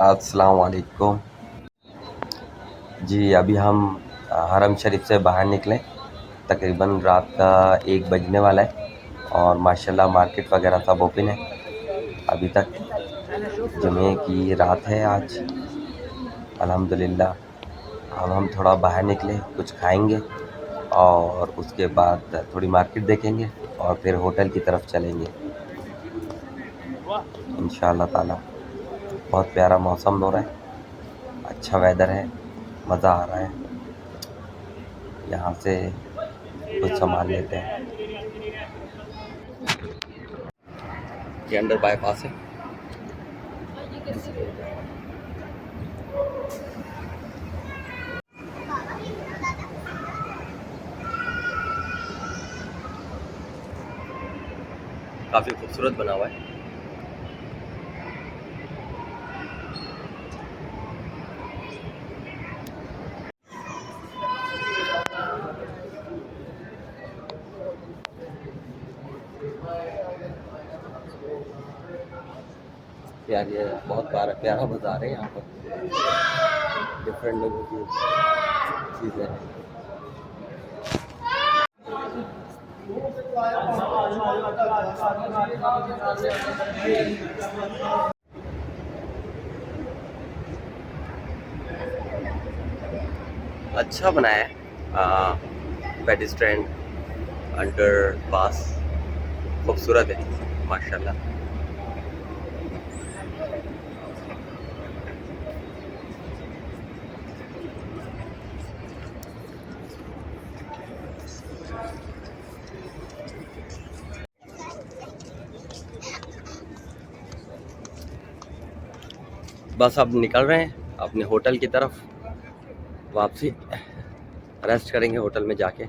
अस्सलाम वालेकुम। जी, अभी हम हरम शरीफ से बाहर निकले। तकरीबन रात का 1 बजने वाला है और माशाल्लाह मार्केट वगैरह सब ओपन है अभी तक। जुमे की रात है आज, अल्हम्दुलिल्लाह। अब हम थोड़ा बाहर निकले, कुछ खाएंगे और उसके बाद थोड़ी मार्केट देखेंगे और फिर होटल की तरफ चलेंगे इंशाअल्लाह ताला। बहुत प्यारा मौसम हो रहा है, अच्छा वेदर है, मज़ा आ रहा है। यहाँ से कुछ सामान लेते हैं। ये अंडर बाईपास है। काफ़ी खूबसूरत बना हुआ है। यार ये बहुत प्यारा बाजार है। यहाँ पर डिफरेंट लोगों की चीज़ें हैं। अच्छा बनाया है पेडिस्ट्रेंट अंडर पास, खूबसूरत है माशाल्लाह। बस अब निकल रहे हैं अपने होटल की तरफ वापसी। रेस्ट करेंगे होटल में जाके।